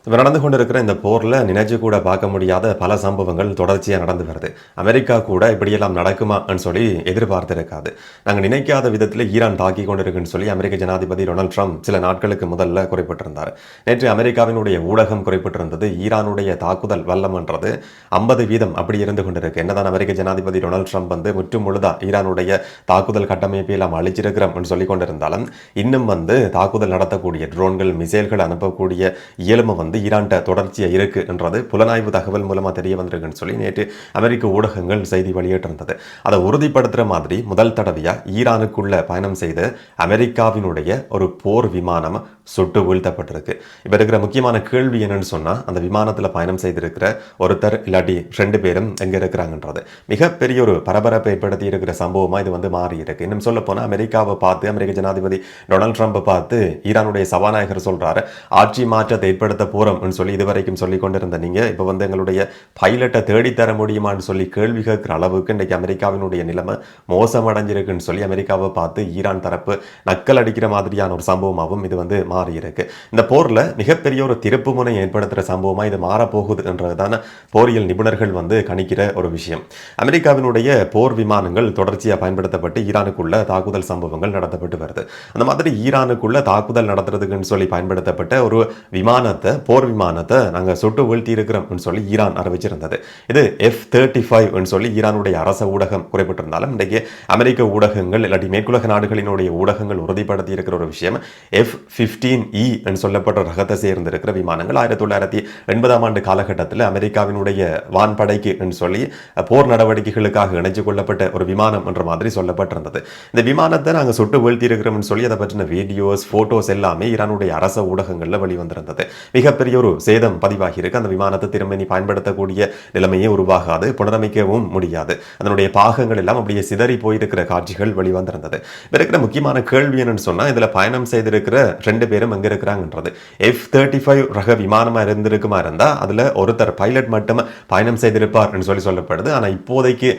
இப்ப நடந்து கொண்டிருக்கிற இந்த போர்ல நினைச்சு கூட பார்க்க முடியாத பல சம்பவங்கள் தொடர்ச்சியா நடந்து வருது. அமெரிக்கா கூட இப்படியெல்லாம் நடக்குமான்னு சொல்லி எதிர்பார்த்திருக்காது. நாங்க நினைக்காத விதத்துல ஈரான் தாக்கிக் கொண்டிருக்குன்னு சொல்லி அமெரிக்க ஜனாதிபதி டொனால்ட் ட்ரம்ப் சில நாட்களுக்கு முதல்ல குறிப்பிட்டிருந்தார். நேற்று அமெரிக்காவினுடைய ஊடகம் குறிப்பிட்டிருந்தது, ஈரானுடைய தாக்குதல் வல்லம்ன்றது 50% அப்படி இருந்து கொண்டிருக்கு. என்னதான் அமெரிக்க ஜனாதிபதி டொனால்ட் ட்ரம்ப் வந்து முற்றும் முழுதா ஈரானுடைய தாக்குதல் கட்டமைப்பை எல்லாம் அழிச்சிருக்கிறோம் சொல்லிக் கொண்டிருந்தாலும், இன்னும் வந்து தாக்குதல் நடத்தக்கூடிய ட்ரோன்கள், மிசைல்கள் அனுப்பக்கூடிய இயலுமை வந்து ஈரான்ட்ட தொடர்ச்சியா இருக்கு என்றது புலனாய்வு தகவல் மூலமா தெரிய வந்திருக்குன்னு சொல்லி நேற்று அமெரிக்க ஊடகங்கள் செய்தி வெளியிட்டிருந்தது. அதை உறுதிப்படுத்துற மாதிரி முதல் தடவையா ஈரானுக்குள்ள பயணம் செய்து அமெரிக்காவினுடைய ஒரு போர் விமானம் சுட்டு வீழ்த்தப்பட்டிருக்கு. இப்ப இருக்கிற முக்கியமான கேள்வி என்னன்னு சொன்னா, அந்த விமானத்துல பயணம் செய்திருக்கிற ஒருத்தர் இல்லாட்டி 2 பேரும் எங்க இருக்கிறாங்கன்றது மிகப்பெரிய ஒரு பரபரப்பை ஏற்படுத்தி இருக்கிற சம்பவமா இது வந்து மாறி இருக்கு. இன்னும் சொல்ல போனா, அமெரிக்காவை பார்த்து அமெரிக்க ஜனாதிபதி டொனால்ட் ட்ரம்ப் பார்த்து ஈரானுடைய சபாநாயகர் சொல்றாரு, ஆட்சி மாற்றத்தை ஏற்படுத்த போறோம்னு சொல்லி இதுவரைக்கும் சொல்லிக் கொண்டிருந்த நீங்க இப்ப வந்து எங்களுடைய பைலட்டை தேடி தர முடியுமான்னு சொல்லி கேள்வி கேட்கிற அளவுக்கு இன்றைக்கு அமெரிக்காவினுடைய நிலைமை மோசமடைஞ்சிருக்குன்னு சொல்லி அமெரிக்காவை பார்த்து ஈரான் தரப்பு நக்கல் அடிக்கிற மாதிரியான ஒரு சம்பவமாகவும் இது வந்து மாறி இருக்கு. இந்த போர்ல மிகப்பெரிய ஒரு திருப்பு முனை ஏற்படுத்துற சம்பவமா இது மாறப்போகுது என்றதான போரியல் நிபுணர்கள் வந்து கணிக்கிற ஒரு விஷயம். அமெரிக்காவினுடைய போர் விமானங்கள் தொடர்ச்சியா பயன்படுத்தப்பட்டு ஈரானுக்குள்ள தாக்குதல் சம்பவங்கள் நடத்தப்பட்டு வருது. அந்த மாதிரி ஈரானுக்குள்ள தாக்குதல் நடத்துறதுக்குன்னு சொல்லி பயன்படுத்தப்பட்ட ஒரு விமானத்தை, போர் விமானத்தை நாங்க சுட்டு வீழ்த்தி இருக்கிறோம் சொல்லி ஈரான் அறிவிச்சிருந்தது. இது F-35 சொல்லி ஈரானுடைய அரச ஊடகம் குறிப்பிட்டிருந்தாலும், இன்றைக்கு அமெரிக்க ஊடகங்கள் இல்லாட்டி மேற்குலக நாடுகளினுடைய ஊடகங்கள் உறுதிப்படுத்தி இருக்கிற ஒரு விஷயம், F-15E சொல்லப்பட்ட ரகத்தை சேர்ந்திருக்கிற விமானங்கள் 1980ஆம் ஆண்டு காலகட்டத்தில் அமெரிக்காவினுடைய வான்படைக்கு சொல்லி போர் நடவடிக்கைகளுக்காக இணைச்சு கொள்ளப்பட்ட ஒரு விமானம் என்ற மாதிரி சொல்லப்பட்டிருந்தது. இந்த விமானத்தை நாங்கள் சுட்டு வீழ்த்தி இருக்கிறோம் சொல்லி அதை பற்றின வீடியோஸ், போட்டோஸ் எல்லாமே ஈரானுடைய அரச ஊடகங்களில் வெளிவந்திருந்தது. மிகப்பெரிய ஒரு சேதம் பதிவாகி இருக்கு. அந்த விமானத்தை திரும்ப நீ பயன்படுத்தக்கூடிய நிலைமையே உருவாகாது, புனரமைக்கவும் முடியாது. அதனுடைய பாகங்கள் எல்லாம் அப்படியே சிதறி போயிருக்கிற காட்சிகள் வெளிவந்திருந்தது. இருக்கிற முக்கியமான கேள்வி என்னன்னு சொன்னா, இதுல பயணம் செய்திருக்கிற 2 பேரும் எங்க இருக்கிறாங்கன்றது. F-35 ரக விமானமா இருந்திருக்குமா இருந்தா அதுல ஒருத்தர் பைலட் மட்டும் பயணம் செய்திருப்பார் சொல்லி சொல்லப்படுது. ஆனா இப்போதைக்கு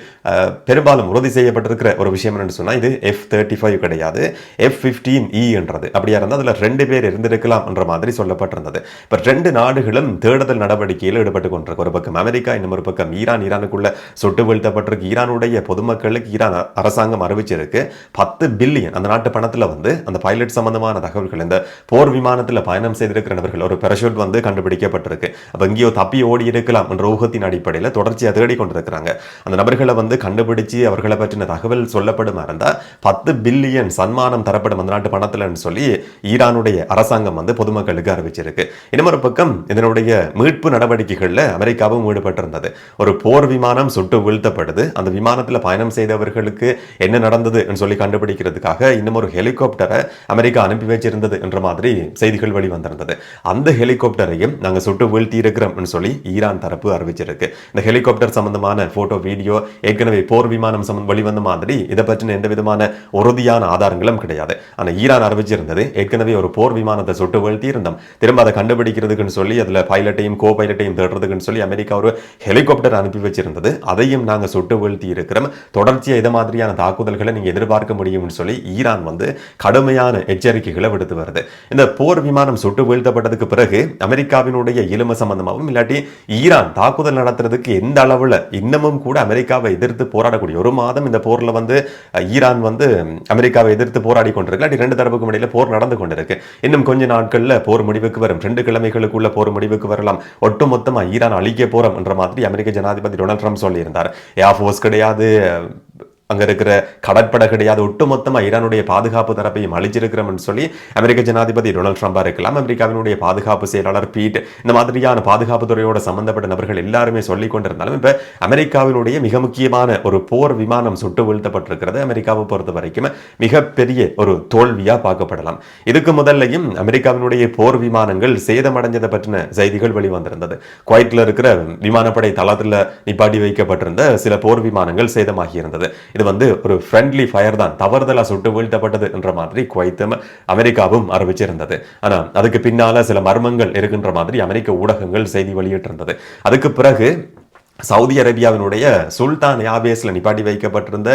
பெரும்பாலும் உறுதி செய்யப்பட்டிருக்கிற ஒரு விஷயம் என்னன்னு சொன்னா, இது F-35 கிடையாது, F-15E என்றது. அப்படியா இருந்தா அதுல 2 பேர் இருந்திருக்கலாம் என்ற மாதிரி சொல்லப்பட்டிருந்தது. இப்ப 2 நாடுகளும் தேடுதல் நடவடிக்கையில் ஈடுபட்டு கொண்டிருக்கு. ஒரு பக்கம் அமெரிக்கா, இன்னொரு பக்கம் ஈரான். ஈரானுக்குள்ள சுட்டு வீழ்த்தப்பட்டிருக்கு. ஈரானுடைய பொதுமக்களுக்கு ஈரான் அரசாங்கம் அறிவிச்சிருக்கு 10 பில்லியன் அந்த நாட்டு பணத்துல வந்து அந்த பைலட் சம்பந்தமான தகவல்கள், இந்த போர் விமானத்தில் பயணம் செய்திருக்கிற நபர்கள், ஒரு பெரஷூட் வந்து கண்டுபிடிக்கப்பட்டிருக்கு. அப்ப எங்கேயோ தப்பி ஓடி இருக்கலாம் என்ற ஊகத்தின் அடிப்படையில் தொடர்ச்சியாக தேடி கொண்டிருக்கிறாங்க. அந்த நபர்களை வந்து கண்டுபிடிச்சு அவர்களை பற்றின தகவல் சொல்லப்படுமா இருந்தா 10 பில்லியன் சன்மானம் தரப்படும் அந்த நாட்டு பணத்தில்னு சொல்லி ஈரானுடைய அரசாங்கம் வந்து பொதுமக்களுக்கு அறிவிச்சிருக்கு. இன்னொரு பக்கம் இதனுடைய மீட்பு நடவடிக்கைகளில் அமெரிக்காவும் ஈடுபட்டிருந்தது. ஒரு போர் விமானம் சுட்டு வீழ்த்தப்படுது. அந்த விமானத்தில் பயணம் செய்தவர்களுக்கு என்ன நடந்தது சொல்லி கண்டுபிடிக்கிறதுக்காக இன்னும் ஒரு ஹெலிகாப்டரை அமெரிக்கா அனுப்பி வச்சிருந்தது என்ற மாதிரி செய்திகள் வெளிவந்திருந்தது. அந்த ஹெலிகாப்டரையும் நாங்கள் சுட்டு வீழ்த்தி இருக்கிறோம் சொல்லி ஈரான் தரப்பு அறிவிச்சிருக்கு. இந்த ஹெலிகாப்டர் சம்பந்தமான போட்டோ, வீடியோ ஏற்கனவே போர் விமானம் வெளிவந்த மாதிரி இதை பற்றின எந்த விதமான உறுதியான ஆதாரங்களும் கிடையாது. ஆனால் ஈரான் அறிவிச்சிருந்தது, ஏற்கனவே ஒரு போர் விமானத்தை சுட்டு வீழ்த்தி இருந்தோம், திரும்ப அதை கண்டுபிடிக்கிறதுக்குன்னு சொல்லி அதில் பைலட்டையும் கோ பைலட்டையும் தேடுறதுக்குன்னு சொல்லி அமெரிக்கா ஒரு ஹெலிகாப்டர் அனுப்பி வச்சிருந்தது. அதையும் நாங்கள் சுட்டு வீழ்த்தி இருக்கிறோம், தொடர்ச்சியாக இதை மாதிரியான தாக்குதல்களை நீங்க எதிர்பார்க்க முடியும்னு சொல்லி ஈரான் வந்து கடுமையான எச்சரிக்கைகளை விடுத்து வருது. இந்த போர் விமானம் சுட்டு வீழ்த்தப்பட்டதுக்கு பிறகு அமெரிக்காவினுடைய இலும சம்பந்தமாகவும் இல்லாட்டி ஈரான் தாக்குதல் நடத்துறதுக்கு எந்த அளவுல இன்னமும் கூட அமெரிக்காவை எதிர்த்து போராடக்கூடிய, ஒரு மாதம் இந்த போர்ல வந்து ஈரான் வந்து அமெரிக்காவை எதிர்த்து போராடி கொண்டிருக்கு. இல்லாட்டி 2 தரப்புக்கும் இடையில போர் நடந்து கொண்டிருக்கு. இன்னும் கொஞ்ச நாட்கள்ல போர் முடிவுக்கு வரும், 2 கிழமைகளுக்குள்ள போர் முடிவுக்கு வரலாம், ஒட்டுமொத்தமா ஈரான் அழிக்க போறோம் என்ற மாதிரி அமெரிக்க ஜனாதிபதி டொனால்ட் ட்ரம்ப் சொல்லியிருந்தார். ஏர்ஃபோர்ஸ் கிடையாது, அங்க இருக்கிற கடற்படை கிடையாது, ஒட்டுமொத்தமா ஈரானுடைய பாதுகாப்பு தரப்பையும் அழிச்சிருக்கிறோம் சொல்லி அமெரிக்க ஜனாதிபதி டொனால்ட் ட்ரம்பா இருக்கலாம், அமெரிக்காவினுடைய பாதுகாப்பு செயலாளர் பீட், இந்த மாதிரியான பாதுகாப்பு துறையோட சம்பந்தப்பட்ட நபர்கள் எல்லாருமே சொல்லிக் கொண்டிருந்தாலும், இப்ப அமெரிக்காவினுடைய மிக முக்கியமான ஒரு போர் விமானம் சுட்டு வீழ்த்தப்பட்டிருக்கிறது அமெரிக்காவை பொறுத்த வரைக்கும் மிகப்பெரிய ஒரு தோல்வியா பார்க்கப்படலாம். இதுக்கு முதல்லையும் அமெரிக்காவினுடைய போர் விமானங்கள் சேதமடைஞ்சதை பற்றின செய்திகள் வெளிவந்திருந்தது. குவைட்ல இருக்கிற விமானப்படை தளத்தில் நிப்பாட்டி வைக்கப்பட்டிருந்த சில போர் விமானங்கள் சேதமாகி இருந்தது. இது வந்து ஒரு ஃப்ரெண்ட்லி ஃபயர் தான், தவறுதலா சுட்டு வீழ்த்தப்பட்டது என்ற மாதிரி குவைத்தும் அமெரிக்காவும் அறிவிச்சிருந்தது. ஆனா அதுக்கு பின்னால சில மர்மங்கள் இருக்கின்ற மாதிரி அமெரிக்க ஊடகங்கள் செய்தி வெளியிட்டிருந்தது. அதுக்கு பிறகு சவுதி அரேபியாவினுடைய சுல்தான் ஏர்பேஸ்ல நிப்பாட்டி வைக்கப்பட்டிருந்த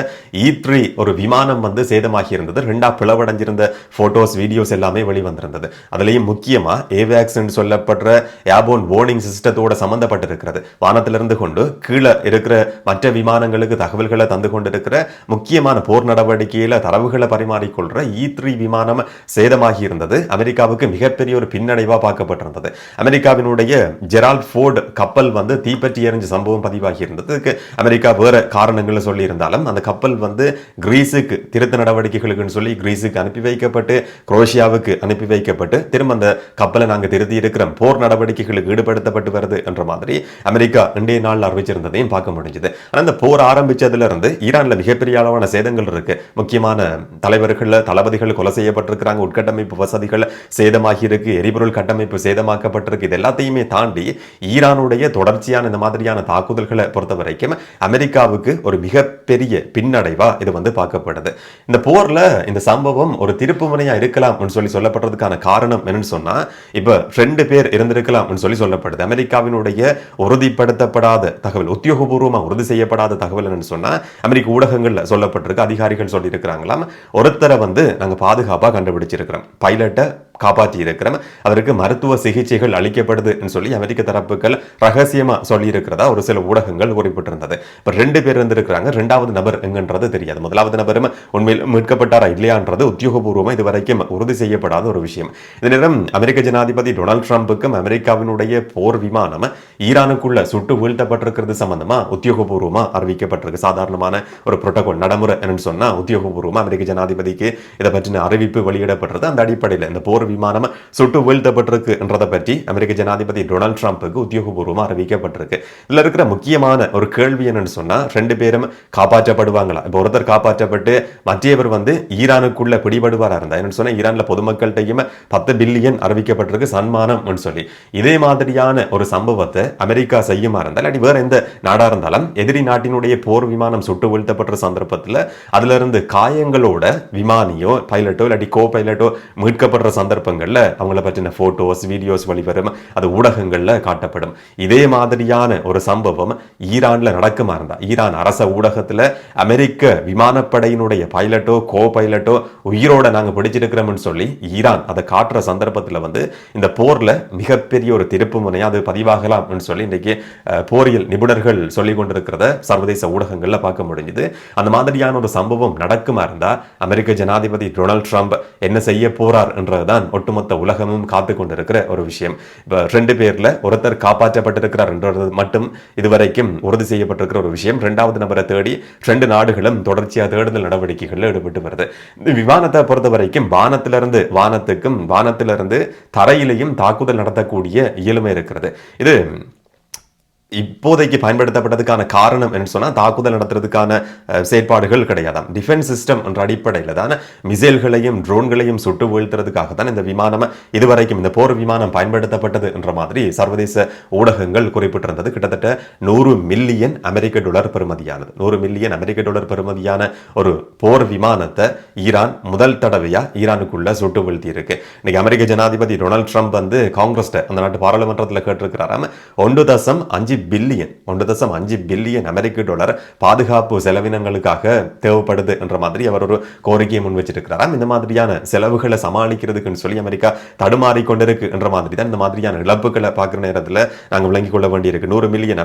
E3 ஒரு விமானம் வந்து சேதமாகி இருந்தது. ரெண்டா பிளவடைஞ்சிருந்த போட்டோஸ் வீடியோஸ் எல்லாமே வெளிவந்திருந்தது. அதுலயும் முக்கியமா ஏவேக்ஸ் சொல்லப்படுற ஏர்போர்ன் வார்னிங் சிஸ்டத்தோட சம்பந்தப்பட்டிருக்கிறது. வானத்திலிருந்து கொண்டு கீழே இருக்கிற மற்ற விமானங்களுக்கு தகவல்களை தந்து கொண்டிருக்கிற முக்கியமான போர் நடவடிக்கையில தரவுகளை பரிமாறிக்கொள்ற E3 விமானம் சேதமாகி இருந்தது. அமெரிக்காவுக்கு மிகப்பெரிய ஒரு பின்னடைவா பார்க்கப்பட்டிருந்தது. அமெரிக்காவினுடைய ஜெரால்ட் ஃபோர்டு கப்பல் வந்து தீப்பற்றி எறிஞ்ச சம்பவம் பதிவாகி இருந்தது. அமெரிக்கா வேற காரணங்களை சொல்லி இருந்தாலும் அந்த கப்பல் வந்து கிரீஸுக்கு திருத்த நடவடிக்கைகளுக்கு சொல்லி கிரீஸுக்கு அனுப்பி வைக்கப்பட்டு குரோஷியாவுக்கு அனுப்பி வைக்கப்பட்டு திரும்ப அந்த கப்பலை நாங்கள் திருத்தி இருக்கிறோம், போர் நடவடிக்கைகளுக்கு ஈடுபடுத்தப்பட்டு வருது என்ற மாதிரி அமெரிக்கா இன்றைய நாள் அறிவிச்சிருந்ததையும் பார்க்க முடிஞ்சது. ஆனால் இந்த போர் ஆரம்பிச்சதுல இருந்து ஈரான்ல மிகப்பெரிய அளவான சேதங்கள் இருக்கு. முக்கியமான தலைவர்கள் தளபதிகள் கொலை செய்யப்பட்டிருக்கிறாங்க, உட்கட்டமைப்பு வசதிகள் சேதமாகி இருக்கு, எரிபொருள் கட்டமைப்பு சேதமாக்கப்பட்டிருக்கு. இது எல்லாத்தையுமே தாண்டி ஈரானுடைய தொடர்ச்சியான இந்த மாதிரியான தாக்குதல்களை பொறுத்த வரைக்கும் அமெரிக்காவுக்கு ஒரு மிகப்பெரிய பின்னடைவா இது வந்து பார்க்கப்படுது. இந்த போர்ல இந்த சம்பவம் ஒரு திருப்பு முனையா இருக்கலாம் சொல்லி சொல்லப்படுறதுக்கான காரணம் என்னன்னு சொன்னா, இப்ப 2 பேர் இருந்திருக்கலாம் சொல்லி சொல்லப்படுது. அமெரிக்காவினுடைய உறுதிப்படுத்தப்படாத தகவல், உத்தியோகபூர்வமா உறுதி செய்யப்படாத தகவல் என்னன்னு சொன்னா, அமெரிக்க ஊடகங்கள்ல சொல்லப்பட்டிருக்கு, அதிகாரிகள் சொல்லி இருக்கிறாங்களாம், ஒருத்தரை வந்து நாங்க பாதுகாப்பா கண்டுபிடிச்சிருக்கிறோம், பைலட்டை காப்பாற்றி இருக்கிறோம், அவருக்கு மருத்துவ சிகிச்சைகள் அளிக்கப்படுது சொல்லி அமெரிக்க தரப்புகள் ரகசியமா சொல்லி இருக்கிறதா ஒரு சில ஊடகங்கள் குறிப்பிட்டிருந்தது. இப்ப 2 பேர் இருந்திருக்கிறாங்க. 2வது நபர் எங்கன்றது தெரியாது. 1வது நபரும் உண்மையில் மீட்கப்பட்டாரா இல்லையான்றது உத்தியோகபூர்வமா இதுவரைக்கும் உறுதி செய்யப்படாத ஒரு விஷயம். இந்த நேரம் அமெரிக்க ஜனாதிபதி டொனால்ட் ட்ரம்புக்கும் அமெரிக்காவினுடைய போர் விமானம் ஈரானுக்குள்ள சுட்டு வீழ்த்தப்பட்டிருக்கிறது சம்பந்தமா உத்தியோகபூர்வமா அறிவிக்கப்பட்டிருக்கு. சாதாரணமான ஒரு புரோட்டோகால் நடைமுறை என்னன்னு சொன்னா உத்தியோகபூர்வமா அமெரிக்க ஜனாதிபதிக்கு இதை பற்றின அறிவிப்பு வெளியிடப்பட்டது. அந்த அடிப்படையில் இந்த போர் விமானம் சுட்டு வீழ்த்தப்பட்டிருக்கு என்றதை பற்றி அமெரிக்க ஜனாதிபதி டொனால்ட் ட்ரம்புக்கு உத்தியோகபூர்வமா அறிவிக்கப்பட்டிருக்கு. இதுல இருக்கிற முக்கியமான ஒரு கேள்வி என்னன்னு சொன்னா, 2 பேரும் காப்பாற்றப்படுவாங்களா? இப்போ ஒருத்தர் காப்பாற்றப்பட்டு மற்றவர் வந்து ஈரானுக்குள்ள பிடிபடுவாரா இருந்தா என்னன்னு சொன்னா, ஈரான்ல பொதுமக்கள்கிட்டையும் 10 பில்லியன் அறிவிக்கப்பட்டிருக்கு சன்மானம் சொல்லி. இதே மாதிரியான ஒரு சம்பவத்தை அமெரிக்கா செய்யுமா இருந்தால், இல்லாட்டி வேற எந்த நாடா இருந்தாலும் எதிரி நாட்டினுடைய போர் விமானம் சுட்டு வீழ்த்தப்பட்ட சந்தர்ப்பத்தில் அதுல இருந்து காயங்களோட விமானியோ பைலட்டோ இல்லாட்டி கோ பைலட்டோ மீட்கப்படுற சந்தர்ப்பங்கள்ல அவங்கள பற்றின போட்டோஸ் வீடியோஸ் வெளிவரும், அது ஊடகங்கள்ல காட்டப்படும். இதே மாதிரியான ஒரு சம்பவம் ஈரான்ல நடக்குமா இருந்தா, ஈரான் அரச ஊடகத்துல அமெரிக்க விமானப்படையினுடைய பைலட்டோ கோ பைலட்டோ உயிரோட நாங்க பிடிச்சிருக்கிறோம்னு சொல்லி ஈரான் அதை காட்டுற சந்தர்ப்பத்தில் வந்து இந்த போர்ல மிகப்பெரிய ஒரு திருப்பு முனையா அது பதிவாகலாம் சொல்லி இன்றைக்கு போரியல் நிபுணர்கள் சொல்லிக் கொண்டிருக்கிறத சர்வதேச ஊடகங்கள்ல பார்க்க முடிஞ்சது. அந்த மாதிரியான ஒரு சம்பவம் நடக்குமா இருந்தா அமெரிக்க ஜனாதிபதி டொனால்ட் ட்ரம்ப் என்ன செய்ய போறார் என்றதுதான் ஒட்டுமொத்த உலகமும் காத்து கொண்டிருக்கிற ஒரு விஷயம். இப்ப 2 பேர்ல ஒருத்தர் காப்பாற்றப்பட்டிருக்கிறார் என்றது மட்டும் இதுவரைக்கும் உறுதி செய்யப்பட்டிருக்கிற ஒரு விஷயம். 2வது நபரை தேடி 2 நாடுகளும் தொடர்ச்சியாக தேடுதல் நடவடிக்கைகளில் ஈடுபட்டு வருது. விமானத்தை பொறுத்த வரைக்கும் வானத்திலிருந்து வானத்துக்கும் வானத்திலிருந்து தரையிலையும் தாக்குதல் நடத்தக்கூடிய இயலுமை இருக்கிறது. இது இப்போதைக்கு பயன்படுத்தப்பட்டதுக்கான காரணம் என்ன சொன்னா, தாக்குதல் நடத்துறதுக்கான செயற்பாடுகள் கிடையாதாம். டிஃபென்ஸ் சிஸ்டம் என்ற அடிப்படையில் தான் மிசைல்களையும் ட்ரோன்களையும் சுட்டு வீழ்த்துறதுக்காக தான் இந்த விமானம் இதுவரைக்கும் இந்த போர் விமானம் பயன்படுத்தப்பட்டது என்ற மாதிரி சர்வதேச ஊடகங்கள் குறிப்பிட்டிருந்தது. கிட்டத்தட்ட $100 மில்லியன் பெறுமதியானது, $100 மில்லியன் பெறுமதியான ஒரு போர் விமானத்தை ஈரான் முதல் தடவையா ஈரானுக்குள்ள சுட்டு வீழ்த்தி இருக்கு. இன்னைக்கு அமெரிக்க ஜனாதிபதி டொனால்ட் ட்ரம்ப் வந்து காங்கிரஸ் அந்த நாட்டு பாராளுமன்றத்தில் கேட்டிருக்கிறாராம், 1.5 பில்லியன் $1 பாதுகாப்பு செலவினங்களுக்காக தேவைப்படுது என்ற மாதிரி அவர் ஒரு கோரிக்கையை முன் வச்சிருக்கிறாராம். இந்த மாதிரியான செலவுகளை சமாளிக்கிறதுக்குன்னு சொல்லி அமெரிக்கா தடுமாறி கொண்டிருக்கு என்ற மாதிரி தான் இந்த மாதிரியான இழப்புகளை பார்க்குற நேரத்தில் நாங்கள் விளங்கிக் கொள்ள வேண்டியிருக்கு. $100 மில்லியன்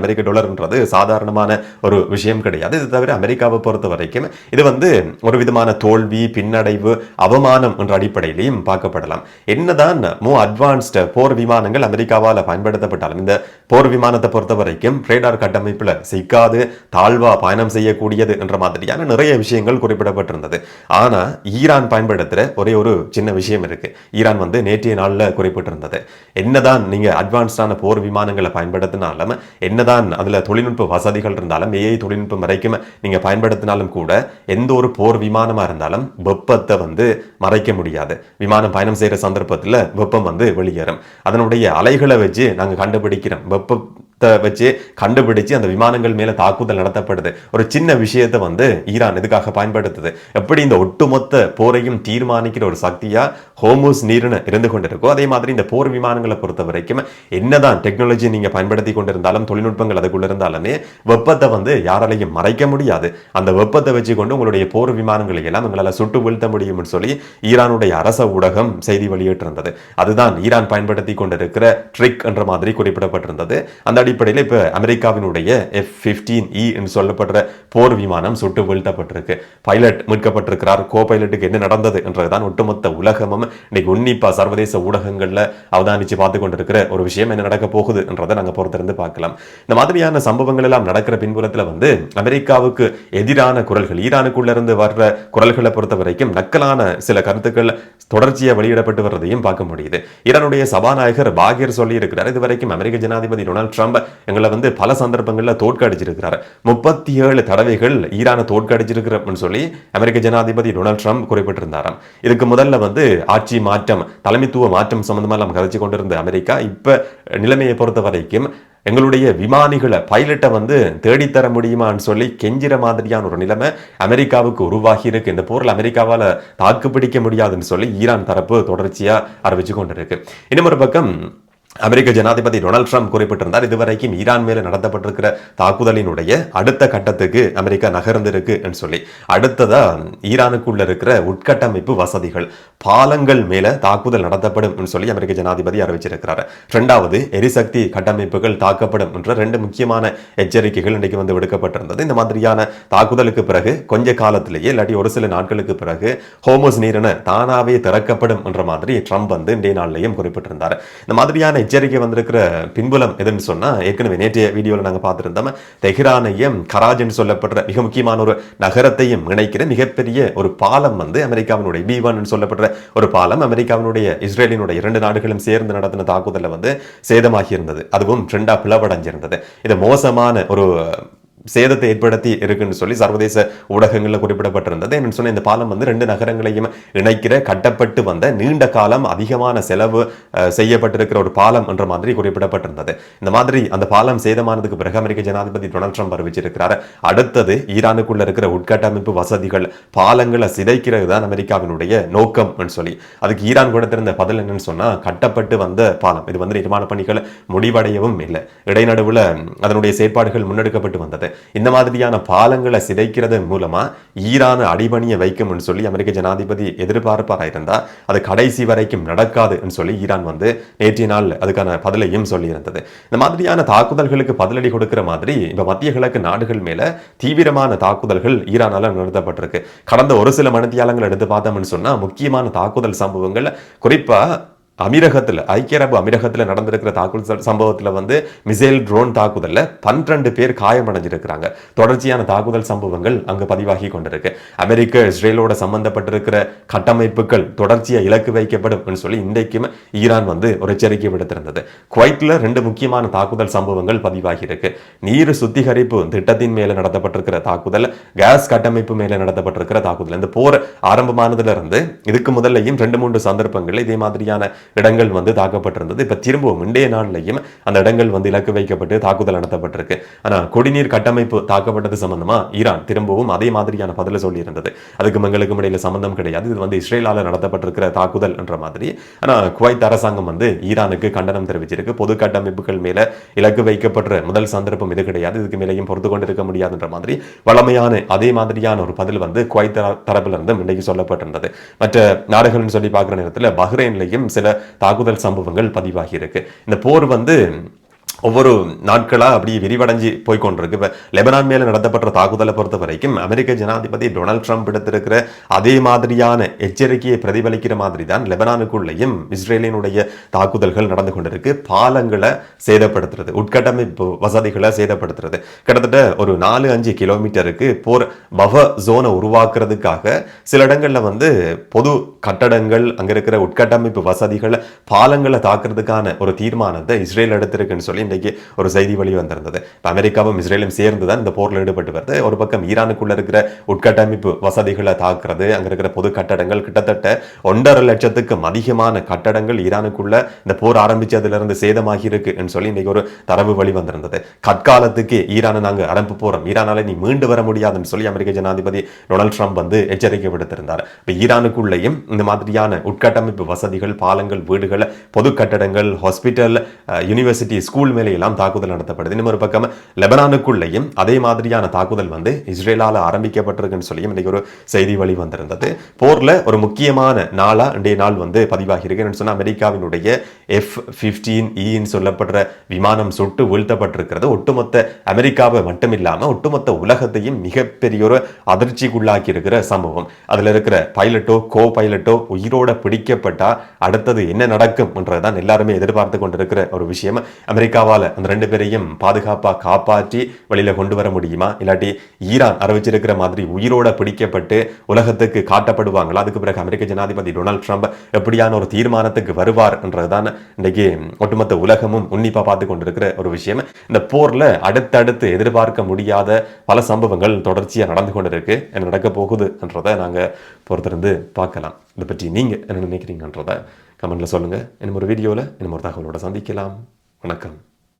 என்றது சாதாரணமான ஒரு விஷயம் கிடையாது. இது தவிர அமெரிக்காவை பொறுத்த வரைக்கும் இது வந்து ஒரு விதமான தோல்வி, பின்னடைவு, அவமானம் என்ற அடிப்படையிலையும் பார்க்கப்படலாம். என்னதான் அட்வான்ஸ்டு போர் விமானங்கள் அமெரிக்காவால் பயன்படுத்தப்பட்டாலும் இந்த போர் விமானத்தை பொறுத்த வரைக்கும் ரேடார் கட்டமைப்புல சிக்காது தாழ்வா பயணம் செய்யக்கூடியது என்ற மாதிரியான நிறைய விஷயங்கள் குறிப்பிடப்பட்டிருந்தது. ஆனா ஈரான் பயன்படுத்துற ஒரே ஒரு சின்ன விஷயம் இருக்கு. ஈரான் வந்து நேற்றைய நாள்ல குறிப்பிட்டிருந்தது, என்னதான் நீங்க அட்வான்ஸ்டான போர் விமானங்களை பயன்படுத்தினாலும், என்னதான் அதுல தொழில்நுட்ப வசதிகள் இருந்தாலும், ஏஐ தொழில்நுட்பம் வரைக்கும் நீங்க பயன்படுத்தினாலும் கூட எந்த ஒரு போர் விமானமா இருந்தாலும் வெப்பத்தை வந்து மறைக்க முடியாது. விமானம் பயணம் செய்யற சந்தர்ப்பத்தில் வெப்பம் வந்து வெளியேறும். அதனுடைய அலைகளை வச்சு நாங்க கண்டுபிடிக்கிறோம், வெப்பத்தை வச்சு கண்டுபிடிச்சு அந்த விமானங்கள் மேல தாக்குதல் நடத்தப்படுது. ஒரு சின்ன விஷயத்தை வந்து ஈரான் இதுக்காக பயன்படுத்துது. எப்படி இந்த ஒட்டுமொத்த போரையும் தீர்மானிக்கிற ஒரு சக்தியா ஹோமூஸ் நீர்னு இருந்து கொண்டிருக்கோ அதே மாதிரி இந்த போர் விமானங்களை பொறுத்த வரைக்கும் என்னதான் டெக்னாலஜி நீங்க பயன்படுத்தி கொண்டிருந்தாலும் தொழில்நுட்பங்கள் அதுக்குள்ள இருந்தாலுமே வெப்பத்தை வந்து யாராலையும் மறைக்க முடியாது. அந்த வெப்பத்தை வச்சு கொண்டு உங்களுடைய போர் விமானங்களை எல்லாம் எங்களால் சுட்டு வீழ்த்த முடியும்னு சொல்லி ஈரானுடைய அரச ஊடகம் செய்தி வெளியிட்டிருந்தது. அதுதான் ஈரான் பயன்படுத்தி கொண்டிருக்கிற ட்ரிக் என்ற மாதிரி குறிப்பிடப்பட்டிருந்தது. அந்த அடிப்படையில் இப்ப அமெரிக்காவினுடைய F-15E என்று சொல்லப்படுற போர் விமானம் சுட்டு வீழ்த்தப்பட்டிருக்கு. பைலட் மீட்கப்பட்டிருக்கிறார். கோ பைலட்டுக்கு என்ன நடந்தது என்றதுதான் ஒட்டுமொத்த உலகமும் இன்னைக்கு உன்னிப்பா சர்வதேச ஊடகங்கள்ல அவதானிச்சு பார்த்து கொண்டிருக்கிற ஒரு விஷயம். என்ன நடக்க போகுது என்றதை நாங்க பொறுத்திருந்து பார்க்கலாம். இந்த மாதிரியான சம்பவங்கள் எல்லாம் நடக்கிற பின்புலத்துல வந்து அமெரிக்காவுக்கு எதிரான குரல்கள், ஈரானுக்குள்ள இருந்து வர்ற குரல்களை பொறுத்த வரைக்கும் நக்கலான சில கருத்துக்கள் தொடர்ச்சியா வெளியிடப்பட்டு வர்றதையும் பார்க்க முடியுது. ஈரானுடைய சபாநாயகர் பாகிர் சொல்லி இருக்கிறார், இதுவரைக்கும் அமெரிக்க ஜனாதிபதி டொனால்ட் ட்ரம்ப் எங்களை வந்து பல சந்தர்ப்பங்கள்ல தோற்கடிச்சிருக்கிறார். 37 தடவைகள் ஈரானை தோற்கடிச்சிருக்கிறோம்னு சொல்லி அமெரிக்க ஜனாதிபதி டொனால்ட் ட்ரம்ப் குறிப்பிட்டிருந்தாராம். இதுக்கு முதல்ல வந்து ஆட்சி மாற்றம், தலைமைத்துவ மாற்றம் சம்பந்தமா நம்ம கதைச்சு கொண்டிருந்த அமெரிக்கா இப்ப நிலைமையை பொறுத்த வரைக்கும் எங்களுடைய விமானிகளை பைலட்டை வந்து தேடித்தர முடியுமான்னு சொல்லி கெஞ்சிற மாதிரியான ஒரு நிலைமை அமெரிக்காவுக்கு உருவாகி இருக்கு. இந்த போரில் அமெரிக்காவால் தாக்குப்பிடிக்க முடியாதுன்னு சொல்லி ஈரான் தரப்பு தொடர்ச்சியா அறிவிச்சு கொண்டிருக்கு. இன்னொரு பக்கம் அமெரிக்க ஜனாதிபதி டொனால்ட் ட்ரம்ப் குறிப்பிட்டிருந்தார், இதுவரைக்கும் ஈரான் மேல நடத்தப்பட்டிருக்கிற தாக்குதலினுடைய அடுத்த கட்டத்துக்கு அமெரிக்கா நகர்ந்திருக்கு சொல்லி. அடுத்ததா ஈரானுக்குள்ள இருக்கிற உட்கட்டமைப்பு வசதிகள், பாலங்கள் மேல தாக்குதல் நடத்தப்படும் சொல்லி அமெரிக்க ஜனாதிபதி அறிவிச்சிருக்கிறார். இரண்டாவது எரிசக்தி கட்டமைப்புகள் தாக்கப்படும் என்ற 2 முக்கியமான எச்சரிக்கைகள் இன்றைக்கு வந்து விடுக்கப்பட்டிருந்தது. இந்த மாதிரியான தாக்குதலுக்கு பிறகு கொஞ்ச காலத்திலேயே இல்லாட்டி ஒரு சில நாட்களுக்கு பிறகு ஹோமஸ் நீரின தானாவே திறக்கப்படும் என்ற மாதிரி ட்ரம்ப் வந்து இன்றைய நாளிலையும் குறிப்பிட்டிருந்தார். இந்த மாதிரியான எச்சரிக்கை வந்திருக்கிற பின்புலம் எதுன்னு சொன்னா, ஏற்கனவே நேற்றைய வீடியோவில் நாங்கள் பார்த்துருந்தோம், தெஹ்ரானையும் கராஜ் என்று சொல்லப்படுற மிக முக்கியமான ஒரு நகரத்தையும் இணைக்கிற மிகப்பெரிய ஒரு பாலம் வந்து அமெரிக்காவினுடைய B1 சொல்லப்படுற ஒரு பாலம் அமெரிக்காவினுடைய இஸ்ரேலினுடைய 2 நாடுகளும் சேர்ந்து நடத்தின தாக்குதலில் வந்து சேதமாகி இருந்தது. அதுவும் 2 பிளவடைஞ்சிருந்தது. இது மோசமான ஒரு சேதத்தை ஏற்படுத்தி இருக்குன்னு சொல்லி சர்வதேச ஊடகங்களில் குறிப்பிடப்பட்டிருந்தது. என்ன சொன்ன, இந்த பாலம் வந்து 2 நகரங்களையும் இணைக்கிற கட்டப்பட்டு வந்த நீண்ட காலம் அதிகமான செலவு செய்யப்பட்டிருக்கிற ஒரு பாலம் என்ற மாதிரி குறிப்பிடப்பட்டிருந்தது. இந்த மாதிரி அந்த பாலம் சேதமானதுக்கு பிறகு அமெரிக்க ஜனாதிபதி டொனால்ட் ட்ரம்ப் அறிவிச்சிருக்கிறார், அடுத்தது ஈரானுக்குள்ள இருக்கிற உட்கட்டமைப்பு வசதிகள், பாலங்களை சிதைக்கிறது தான் அமெரிக்காவினுடைய நோக்கம் சொல்லி. அதுக்கு ஈரான் கொடுத்திருந்த பதில் என்னன்னு சொன்னா, கட்டப்பட்டு வந்த பாலம் இது வந்து நிர்மாண பணிகள் முடிவடையவும் இல்லை, இடைநடுவில் அதனுடைய செயற்பாடுகள் முன்னெடுக்கப்பட்டு வந்தது. இந்த மாதிரியான பாலங்களை சிதைக்கிறது மூலமா ஈரான் அடிபணிய வைக்கும் சொல்லி அமெரிக்க ஜனாதிபதி எதிர்பார்ப்பாராயிருந்தா அது கடைசி வரைக்கும் நடக்காது சொல்லி ஈரான் வந்து நேற்றைய நாள் அதுக்கான பதிலையும் சொல்லி இருந்தது. இந்த மாதிரியான தாக்குதல்களுக்கு பதிலடி கொடுக்கிற மாதிரி இப்ப மத்திய கிழக்கு நாடுகள் மேல தீவிரமான தாக்குதல்கள் ஈரானால நடத்தப்பட்டிருக்கு. கடந்த ஒரு சில மணித்தியாலங்கள் எடுத்து பார்த்தோம்னு சொன்னா முக்கியமான தாக்குதல் சம்பவங்கள் குறிப்பா அமீரகத்தில், ஐக்கிய அரபு அமீரகத்தில் நடந்திருக்கிற தாக்குதல் சம்பவத்தில் வந்து மிசைல் ட்ரோன் தாக்குதல்ல 12 பேர் காயமடைஞ்சிருக்கிறாங்க. தொடர்ச்சியான தாக்குதல் சம்பவங்கள் அங்கு பதிவாகி கொண்டிருக்கு. அமெரிக்க இஸ்ரேலோட சம்பந்தப்பட்டிருக்கிற கட்டமைப்புகள் தொடர்ச்சியாக இலக்கு வைக்கப்படும் சொல்லி இன்றைக்கும் ஈரான் வந்து ஒரு எச்சரிக்கை விடுத்திருந்தது. குவைத்தில் 2 முக்கியமான தாக்குதல் சம்பவங்கள் பதிவாகி இருக்கு. நீர் சுத்திகரிப்பு திட்டத்தின் மேல நடத்தப்பட்டிருக்கிற தாக்குதல், கேஸ் கட்டமைப்பு மேல நடத்தப்பட்டிருக்கிற தாக்குதல். இந்த போர் ஆரம்பமானதுல இருந்து இதுக்கு முதல்லையும் 2-3 சந்தர்ப்பங்கள் இதே மாதிரியான இடங்கள் வந்து தாக்கப்பட்டிருந்தது. இப்ப திரும்பவும் இன்றைய நாளிலையும் அந்த இடங்கள் வந்து இலக்கு வைக்கப்பட்டு தாக்குதல் நடத்தப்பட்டிருக்கு. ஆனா குடிநீர் கட்டமைப்பு தாக்கப்பட்டது சம்பந்தமா ஈரான் திரும்பவும் அதே மாதிரியான பதில சொல்லி இருந்தது. அதுக்கு எங்களுக்கும் இடையில சம்பந்தம் கிடையாது, இது வந்து இஸ்ரேலால நடத்தப்பட்டிருக்கிற தாக்குதல் என்ற மாதிரி. ஆனா குவைத் அரசாங்கம் வந்து ஈரானுக்கு கண்டனம் தெரிவிச்சிருக்கு. பொது கட்டமைப்புகள் மேல இலக்கு வைக்கப்படுற முதல் சந்தர்ப்பம் இது கிடையாது, இதுக்கு மேலேயும் பொறுத்து கொண்டிருக்க முடியாதுன்ற மாதிரி வளமையான அதே மாதிரியான ஒரு பதில் வந்து குவைத் தரப்புல இருந்து இன்றைக்கு சொல்லப்பட்டிருந்தது. மற்ற நாடுகள்னு சொல்லி பார்க்கிற நேரத்தில் பஹ்ரைன்லையும் சில தாக்குதல் சம்பவங்கள் பதிவாகி இருக்கு. இந்த போர் வந்து ஒவ்வொரு நாட்களா அப்படி விரிவடைஞ்சு போய்கொண்டிருக்கு. இப்ப லெபனான் மேல நடத்தப்பட்ட தாக்குதலை பொறுத்த வரைக்கும் அமெரிக்க ஜனாதிபதி டொனால்ட் ட்ரம்ப் எடுத்திருக்கிற அதே மாதிரியான எச்சரிக்கையை பிரதிபலிக்கிற மாதிரி தான் லெபனானுக்குள்ளேயும் இஸ்ரேலினுடைய தாக்குதல்கள் நடந்து கொண்டிருக்கு. பாலங்களை சேதப்படுத்துறது, உட்கட்டமைப்பு வசதிகளை சேதப்படுத்துறது, கிட்டத்தட்ட ஒரு 4-5 கிலோமீட்டருக்கு போர் பஃப ஜோனை உருவாக்குறதுக்காக சில இடங்கள்ல வந்து பொது கட்டடங்கள், அங்க இருக்கிற உட்கட்டமைப்பு வசதிகள், பாலங்களை தாக்குறதுக்கான ஒரு தீர்மானத்தை இஸ்ரேல் எடுத்திருக்குன்னு சொல்லி இன்றைக்கு ஒரு செய்தி வழி வந்திருந்தது. இப்போ அமெரிக்காவும் இஸ்ரேலும் சேர்ந்து தான் இந்த போரில் ஈடுபட்டு வருது. ஒரு பக்கம் ஈரானுக்குள்ள இருக்கிற உட்கட்டமைப்பு வசதிகளை தாக்குறது, அங்க இருக்கிற பொது கட்டடங்கள் கிட்டத்தட்ட 1.5 லட்சத்துக்கும் அதிகமான கட்டடங்கள் ஈரானுக்குள்ள இந்த போர் ஆரம்பிச்சதிலிருந்து சேதமாகி இருக்குன்னு சொல்லி இன்னைக்கு ஒரு தரவு வழி வந்திருந்தது. கற்காலத்துக்கு ஈரானை நாங்கள் அனுப்ப போறோம், ஈரானால நீ மீண்டு வர முடியாதுன்னு சொல்லி அமெரிக்க ஜனாதிபதி டொனால்ட் ட்ரம்ப் வந்து எச்சரிக்கை விடுத்திருந்தார். இப்போ ஈரானுக்குள்ளேயும் இந்த மாதிரியான உட்கட்டமைப்பு வசதிகள், பாலங்கள், வீடுகள், பொது கட்டடங்கள், ஹாஸ்பிட்டல், யூனிவர்சிட்டி, ஸ்கூல் மேலே எல்லாம் தாக்குதல் நடத்தப்படுது. இன்னொரு பக்கம் லெபனானுக்குள்ளேயும் அதே மாதிரியான தாக்குதல் வந்து இஸ்ரேலால ஆரம்பிக்கப்பட்டிருக்குன்னு சொல்லி இன்னைக்கு ஒரு செய்தி வழி வந்திருந்தது. போர்ல ஒரு முக்கியமான நாளா இன்றைய நாள் வந்து பதிவாகி இருக்குன்னு சொன்னா அமெரிக்காவினுடைய F-15E சொல்லப்படுற விமானம் சுட்டு வீழ்த்தப்பட்டிருக்கிறது. ஒட்டுமொத்த அமெரிக்காவை மட்டுமில்லாம ஒட்டுமொத்த உலகத்தையும் மிகப்பெரிய ஒரு அதிர்ச்சிக்குள்ளாக்கி இருக்கிற சம்பவம். அதுல இருக்கிற பைலட்டோ கோ பைலட்டோ உயிரோட பிடிக்கப்பட்டா அடுத்தது என்ன நடக்கும் என்றதான் எல்லாருமே எதிர்பார்த்து கொண்டிருக்கிற ஒரு விஷயம். அமெரிக்காவால் அந்த 2 பேரையும் பாதுகாப்பா காப்பாற்றி வெளியில கொண்டு வர முடியுமா, இல்லாட்டி ஈரான் அறிவிச்சிருக்கிற மாதிரி உயிரோட பிடிக்கப்பட்டு உலகத்துக்கு காட்டப்படுவாங்களா? அதுக்கு பிறகு அமெரிக்க ஜனாதிபதி டொனால்ட் ட்ரம்ப் எப்படியான ஒரு தீர்மானத்துக்கு வருவார் என்றதுதான் இன்னைக்கு ஒட்டுமொத்த உலகமும் உன்னிப்பா பார்த்து கொண்டிருக்கிற ஒரு விஷயம். இந்த போர்ல அடுத்தடுத்து எதிர்பார்க்க முடியாத பல சம்பவங்கள் தொடர்ச்சியா நடந்து கொண்டிருக்கு. என்ன நடக்க போகுது என்றதை நாங்க பொறுத்திருந்து பார்க்கலாம். இதை பற்றி நீங்க என்ன நினைக்கிறீங்கன்றதை கமெண்ட்ல சொல்லுங்க. இன்னும் ஒரு வீடியோல இன்னும் ஒரு தகவலோட சந்திக்கலாம். வணக்கம்.